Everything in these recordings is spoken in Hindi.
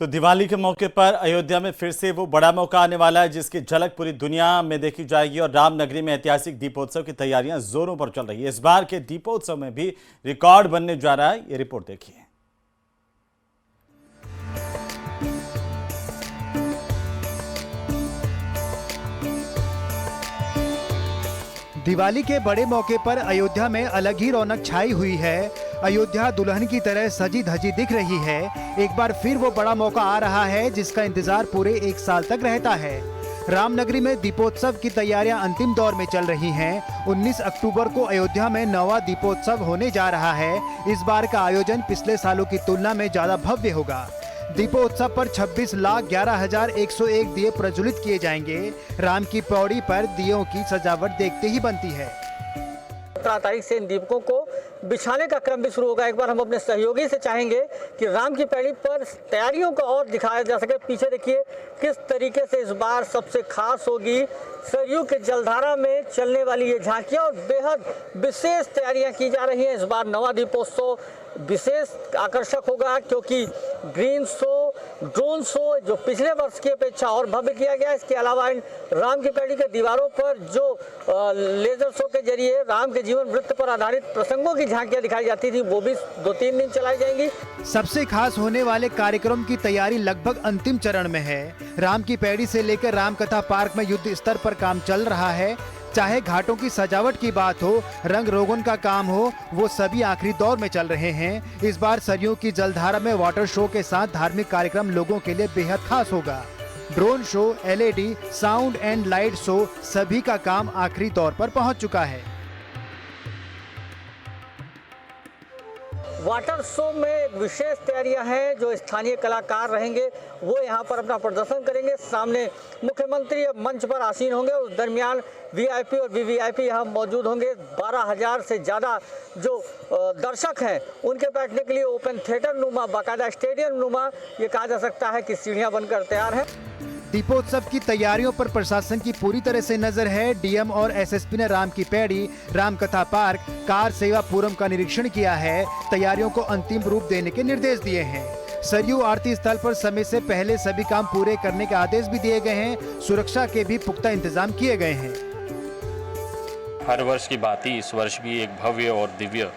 तो दिवाली के मौके पर अयोध्या में फिर से वो बड़ा मौका आने वाला है जिसकी झलक पूरी दुनिया में देखी जाएगी और रामनगरी में ऐतिहासिक दीपोत्सव की तैयारियां जोरों पर चल रही है। इस बार के दीपोत्सव में भी रिकॉर्ड बनने जा रहा है, ये रिपोर्ट देखिए। दिवाली के बड़े मौके पर अयोध्या में अलग ही रौनक छाई हुई है। अयोध्या दुल्हन की तरह सजी धजी दिख रही है। एक बार फिर वो बड़ा मौका आ रहा है जिसका इंतजार पूरे एक साल तक रहता है। रामनगरी में दीपोत्सव की तैयारियां अंतिम दौर में चल रही हैं। 19 अक्टूबर को अयोध्या में 9वां दीपोत्सव होने जा रहा है। इस बार का आयोजन पिछले सालों की तुलना में ज्यादा भव्य होगा। दीपोत्सव पर 26,11,101 दिए प्रज्वलित किए जाएंगे। राम की पौड़ी पर दियों की सजावट देखते ही बनती है। 17 तारीख से इन दीपकों को बिछाने का क्रम भी शुरू होगा। एक बार हम अपने सहयोगी से चाहेंगे कि राम की पैड़ी पर तैयारियों को और दिखाया जा सके। पीछे देखिए किस तरीके से इस बार सबसे खास होगी सरयू के जलधारा में चलने वाली ये झांकियां और बेहद विशेष तैयारियां की जा रही हैं। इस बार 9वां दीपोत्सव विशेष आकर्षक होगा क्योंकि ग्रीन शो, ड्रोन शो जो पिछले वर्ष की अपेक्षा और भव्य किया गया। इसके अलावा इन राम की पैड़ी के दीवारों पर जो लेजर शो के जरिए राम के जीवन वृत्त पर आधारित प्रसंगों की झांकियां दिखाई जाती थी, वो भी 2-3 दिन चलाई जाएंगी। सबसे खास होने वाले कार्यक्रम की तैयारी लगभग अंतिम चरण में है। राम की पैड़ी से लेकर रामकथा पार्क में युद्ध स्तर पर काम चल रहा है। चाहे घाटों की सजावट की बात हो, रंग रोगन का काम हो, वो सभी आखिरी दौर में चल रहे हैं। इस बार सरयू की जलधारा में वाटर शो के साथ धार्मिक कार्यक्रम लोगों के लिए बेहद खास होगा। Drone show, LED, sound and light show सभी का काम आखिरी दौर पर पहुंच चुका है। वाटर शो में एक विशेष तैयारियां हैं। जो स्थानीय कलाकार रहेंगे वो यहाँ पर अपना प्रदर्शन करेंगे। सामने मुख्यमंत्री मंच पर आसीन होंगे और उस दरमियान VIP और VVIP यहाँ मौजूद होंगे। 12,000 से ज़्यादा जो दर्शक हैं उनके बैठने के लिए ओपन थिएटर नुमा, बाकायदा स्टेडियम नुमा ये कहा जा सकता है कि सीढ़ियाँ बनकर तैयार हैं। दीपोत्सव की तैयारियों पर प्रशासन की पूरी तरह से नजर है। DM और SSP ने राम की पैड़ी, रामकथा पार्क, कार सेवा पूरम का निरीक्षण किया है। तैयारियों को अंतिम रूप देने के निर्देश दिए हैं। सरयू आरती स्थल पर समय से पहले सभी काम पूरे करने के आदेश भी दिए गए हैं। सुरक्षा के भी पुख्ता इंतजाम किए गए हैं। हर वर्ष की बात ही इस वर्ष भी एक भव्य और दिव्य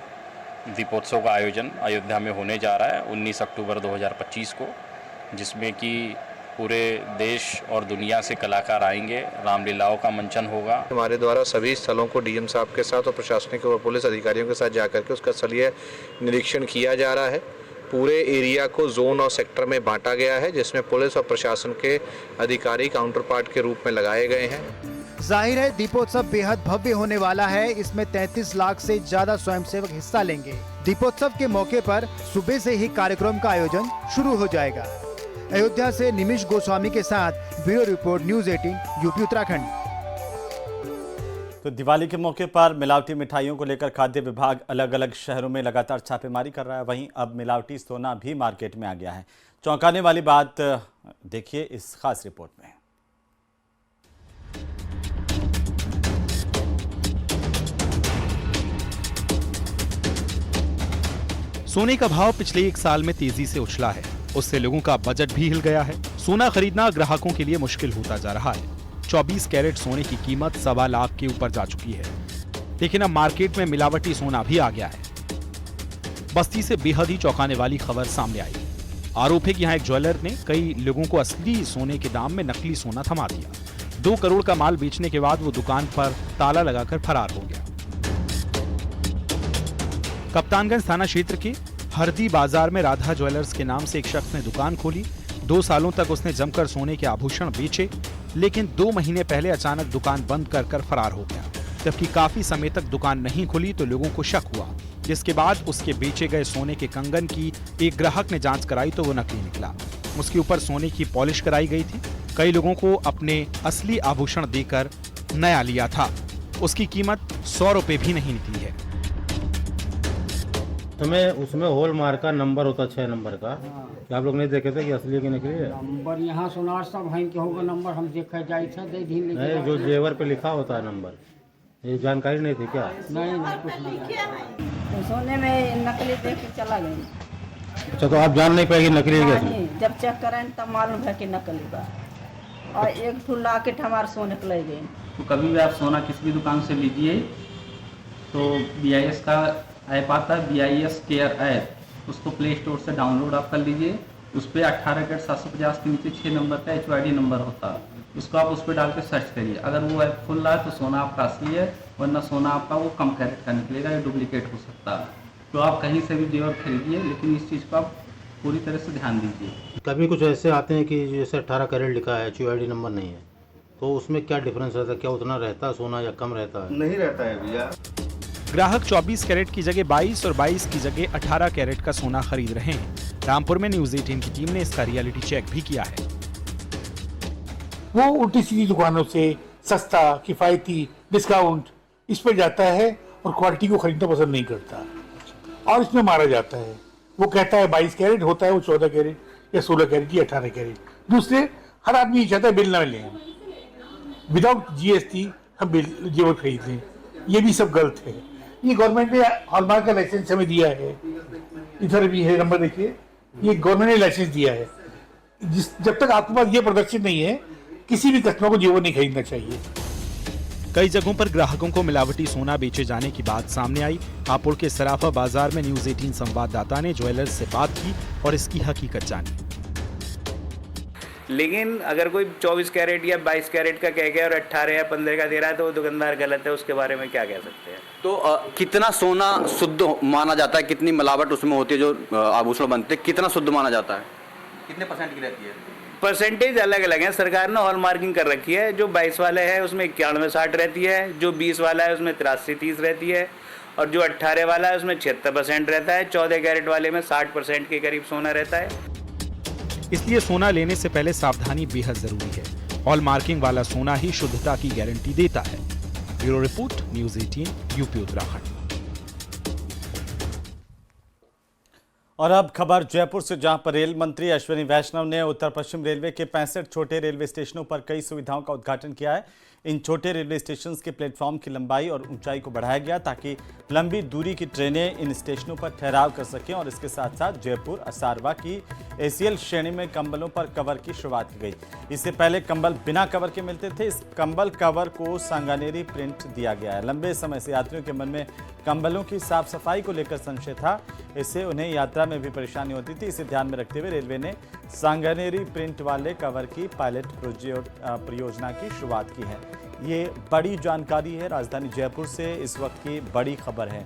दीपोत्सव का आयोजन अयोध्या में होने जा रहा है 19 अक्टूबर 2025 को, जिसमें कि पूरे देश और दुनिया से कलाकार आएंगे। रामलीलाओं का मंचन होगा। हमारे द्वारा सभी स्थलों को DM साहब के साथ और प्रशासनिक और पुलिस अधिकारियों के साथ जाकर के उसका स्थलीय निरीक्षण किया जा रहा है। पूरे एरिया को जोन और सेक्टर में बांटा गया है जिसमें पुलिस और प्रशासन के अधिकारी काउंटर पार्ट के रूप में लगाए गए हैं। जाहिर है दीपोत्सव बेहद भव्य होने वाला है। इसमें 33 लाख से ज्यादा स्वयंसेवक हिस्सा लेंगे। दीपोत्सव के मौके पर सुबह से ही कार्यक्रम का आयोजन शुरू हो जाएगा। अयोध्या से निमिष गोस्वामी के साथ bureau report, news 18 UP Uttarakhand. तो दिवाली के मौके पर मिलावटी मिठाइयों को लेकर खाद्य विभाग अलग अलग शहरों में लगातार छापेमारी कर रहा है। वहीं अब मिलावटी सोना भी मार्केट में आ गया है। चौंकाने वाली बात देखिए इस खास रिपोर्ट में। सोने का भाव पिछले एक साल में तेजी से उछला है। उससे लोगों का बजट भी हिल गया है। सोना खरीदना ग्राहकों के लिए मुश्किल होता जा रहा है। 24 कैरेट सोने की कीमत 1.25 लाख के ऊपर जा चुकी है। लेकिन अब मार्केट में मिलावटी सोना भी आ गया है। बस्ती से बेहद ही चौंकाने वाली खबर सामने आई। आरोप है कि यहाँ एक ज्वेलर ने कई लोगों को असली सोने के दाम में नकली सोना थमा दिया। 2 करोड़ का माल बेचने के बाद वो दुकान पर ताला लगाकर फरार हो गया। कप्तानगंज थाना क्षेत्र के हरदी बाजार में राधा ज्वेलर्स के नाम से एक शख्स ने दुकान खोली। 2 सालों तक उसने जमकर सोने के आभूषण बेचे, लेकिन 2 महीने पहले अचानक दुकान बंद कर फरार हो गया। जबकि काफी समय तक दुकान नहीं खुली तो लोगों को शक हुआ, जिसके बाद उसके बेचे गए सोने के कंगन की एक ग्राहक ने जांच कराई तो वो नकली निकला। उसके ऊपर सोने की पॉलिश कराई गई थी। कई लोगों को अपने असली आभूषण देकर नया लिया था। उसकी कीमत 100 रुपए भी नहीं निकली है। उसमें होल मार्क का नंबर होता 6 नंबर का। क्या आप लोग नहीं देखे थे कि असली है कि नकली है? नंबर यहाँ सोनार सब हैं के होगा नंबर हम देखे जाए था दे दी नहीं, जो जेवर पे लिखा होता है नंबर, ये जानकारी नहीं थी क्या? नहीं कुछ नहीं। तो सोने में नकली देख के चला गया। अच्छा, तो आप जान नहीं पाएगी नकली है क्या? नहीं, जब चेक करें तब मालूम है कि नकली बा। और एक ठो लॉकेट हमारे सोने के ले गए। तो कभी भी आप सोना किसी भी दुकान से लीजिए तो BIS का ऐप आता है, BIS केयर ऐप, उसको प्ले स्टोर से डाउनलोड आप कर लीजिए। उस पर 18 कैरेट 750 के नीचे 6 नंबर का HYD नंबर होता है, उसको आप उस पर डाल के सर्च करिए। अगर वो ऐप खुल रहा है तो सोना आपका असली है, वरना सोना आपका वो कम कैरेट का निकलेगा या डुप्लीकेट हो सकता है। तो आप कहीं से भी जेवर खरीदिए, लेकिन इस चीज़ पर आप पूरी तरह से ध्यान दीजिए। कभी कुछ ऐसे आते हैं कि जैसे 18 कैरेट लिखा है, HYD नंबर नहीं है, तो उसमें क्या डिफरेंस रहता है? क्या उतना रहता है सोना या कम रहता है? नहीं रहता है भैया। ग्राहक 24 कैरेट की जगह 22 और 22 की जगह 18 कैरेट का सोना खरीद रहे हैं। रामपुर में न्यूज 18 की टीम ने इसका रियलिटी चेक भी किया है। वो उल्टी सीधी दुकानों से सस्ता, किफायती, डिस्काउंट इस पर जाता है और क्वालिटी को खरीदना पसंद नहीं करता और इसमें मारा जाता है। वो कहता है 22 कैरेट, होता है वो 14 कैरेट या 16 कैरेट या 18 कैरेट। दूसरे हर आदमी ये चाहता है बिल ना लें, विदाउट GST हम बिल जेवर खरीद लें। ये भी सब गलत है। ये गवर्नमेंट ने हॉलमार्क का लाइसेंस हमें दिया है, इधर भी है नंबर देखिए, ये गवर्नमेंट ने लाइसेंस दिया है। जब तक आपके पास ये प्रदर्शित नहीं है, किसी भी कस्टमर को जेवर नहीं खरीदना चाहिए। कई जगहों पर ग्राहकों को मिलावटी सोना बेचे जाने की बात सामने आई। हापुड़ के सराफा बाजार में न्यूज 18 संवाददाता ने ज्वेलर्स से बात की और इसकी हकीकत जानी। लेकिन अगर कोई 24 कैरेट या 22 कैरेट का कह के और 18 या 15 का दे रहा है तो वो दुकानदार गलत है, उसके बारे में क्या कह सकते हैं? तो कितना सोना शुद्ध माना जाता है, कितनी मिलावट उसमें होती है जो आभूषण बनते हैं, कितना शुद्ध माना जाता है, कितने % की रहती है? परसेंटेज अलग अलग है। सरकार ने हॉल मार्किंग कर रखी है। जो 22 वाले है उसमें 91-60 रहती है, जो 20 वाला है उसमें 83-30 रहती है, और जो 18 वाला है उसमें 76% रहता है। 14 कैरेट वाले में 60% के करीब सोना रहता है। इसलिए सोना लेने से पहले सावधानी बेहद जरूरी है। हॉल मार्किंग वाला सोना ही शुद्धता की गारंटी देता है। Bureau report, news 18, UP Uttarakhand. और अब खबर जयपुर से, जहां पर रेल मंत्री अश्विनी वैष्णव ने उत्तर पश्चिम रेलवे के 65 छोटे रेलवे स्टेशनों पर कई सुविधाओं का उद्घाटन किया है। इन छोटे रेलवे स्टेशन के प्लेटफॉर्म की लंबाई और ऊंचाई को बढ़ाया गया ताकि लंबी दूरी की ट्रेनें इन स्टेशनों पर ठहराव कर सकें। और इसके साथ साथ जयपुर असारवा की ACL श्रेणी में कंबलों पर कवर की शुरुआत की गई। इससे पहले कंबल बिना कवर के मिलते थे। इस कंबल कवर को सांगानेरी प्रिंट दिया गया है। लंबे समय से यात्रियों के मन में कंबलों की साफ सफाई को लेकर संशय था, इससे उन्हें यात्रा में भी परेशानी होती थी। इसे ध्यान में रखते हुए रेलवे ने सांगानेरी प्रिंट वाले कवर की पायलट परियोजना की शुरुआत की है। ये बड़ी जानकारी है राजधानी जयपुर से इस वक्त की बड़ी खबर है।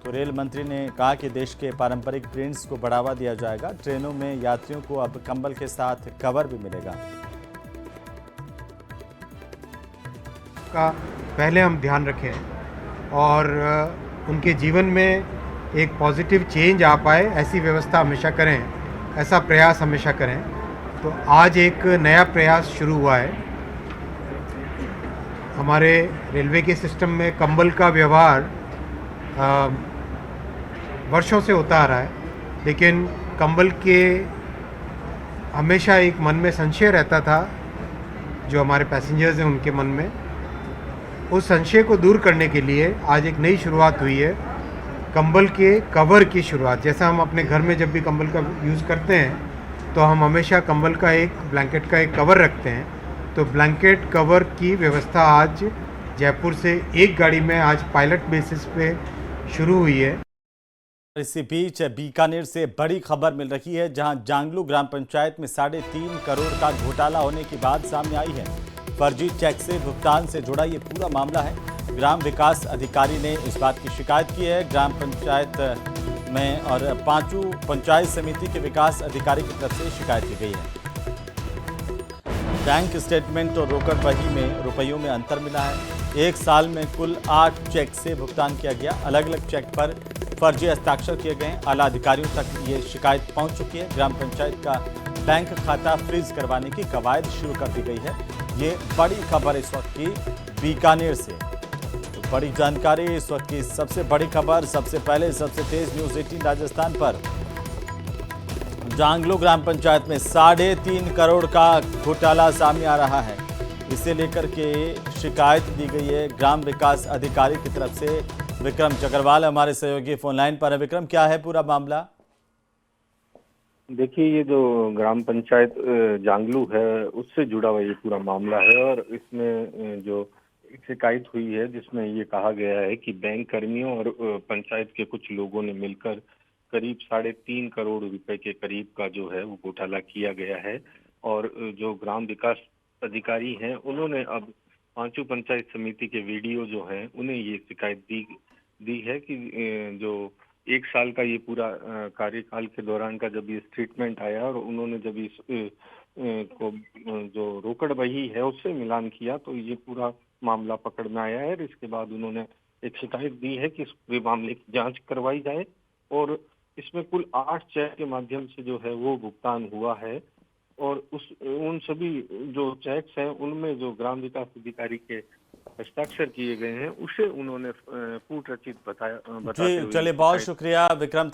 तो रेल मंत्री ने कहा कि देश के पारंपरिक प्रिंट्स को बढ़ावा दिया जाएगा। ट्रेनों में यात्रियों को अब कंबल के साथ कवर भी मिलेगा। का पहले हम ध्यान रखें और उनके जीवन में एक पॉजिटिव चेंज आ पाए, ऐसी व्यवस्था हमेशा करें, ऐसा प्रयास हमेशा करें। तो आज एक नया प्रयास शुरू हुआ है। हमारे रेलवे के सिस्टम में कंबल का व्यवहार वर्षों से होता आ रहा है, लेकिन कंबल के हमेशा एक मन में संशय रहता था जो हमारे पैसेंजर्स हैं उनके मन में। उस संशय को दूर करने के लिए आज एक नई शुरुआत हुई है, कंबल के कवर की शुरुआत। जैसा हम अपने घर में जब भी कंबल का यूज़ करते हैं तो हम हमेशा कंबल का एक ब्लैंकेट का एक कवर रखते हैं, तो ब्लैंकेट कवर की व्यवस्था आज जयपुर से एक गाड़ी में आज पायलट बेसिस पे शुरू हुई है। इसी बीच बीकानेर से बड़ी खबर मिल रही है, जहां जांगलू ग्राम पंचायत में 3.5 करोड़ का घोटाला होने की बात सामने आई है। फर्जी चेक से भुगतान से जुड़ा ये पूरा मामला है। ग्राम विकास अधिकारी ने इस बात की शिकायत की है ग्राम पंचायत में, और 5 पंचायत समिति के विकास अधिकारी की तरफ से शिकायत की गई है। बैंक स्टेटमेंट और रोकड़ बही में रुपयों में अंतर मिला है। एक साल में कुल 8 चेक से भुगतान किया गया। अलग अलग चेक पर फर्जी हस्ताक्षर किए गए। आला अधिकारियों तक ये शिकायत पहुंच चुकी है। ग्राम पंचायत का बैंक खाता फ्रीज करवाने की कवायद शुरू कर दी गई है। ये बड़ी खबर इस वक्त की बीकानेर से। तो बड़ी जानकारी इस वक्त की सबसे बड़ी खबर, सबसे पहले सबसे तेज न्यूज 18 राजस्थान पर। जांगलू ग्राम पंचायत में 3.5 करोड़ का घोटाला सामने आ रहा है। इसे लेकर के शिकायत दी गई है ग्राम विकास अधिकारी की तरफ से। विक्रम जगरवाल हमारे सहयोगी फोन लाइन पर है। विक्रम, क्या है पूरा मामला? देखिए, ये जो ग्राम पंचायत जांगलू है उससे जुड़ा हुआ ये पूरा मामला है और इसमें जो एक शिकायत हुई है जिसमें ये कहा गया है कि बैंक कर्मियों और पंचायत के कुछ लोगों ने मिलकर करीब 3.5 करोड़ रुपए के करीब का जो है वो घोटाला किया गया है। और जो ग्राम विकास अधिकारी हैं उन्होंने अब पांचों पंचायत समिति के वीडियो जो हैं उन्हें ये शिकायत दी है कि जो 1 साल का ये पूरा कार्यकाल के दौरान का जब ये स्टेटमेंट आया और उन्होंने जब इस को जो रोकड़ बही है उससे मिलान किया तो ये पूरा मामला पकड़ में आया है। और इसके बाद उन्होंने एक शिकायत दी है कि इस पूरे मामले की जांच करवाई जाए और इसमें कुल 8 चेक के माध्यम से जो है वो भुगतान हुआ है और उन सभी जो चेक्स हैं उनमें जो ग्राम विकास अधिकारी के हस्ताक्षर किए गए हैं उसे उन्होंने कूटरचित बताया। जी चलिए, बहुत शुक्रिया विक्रम।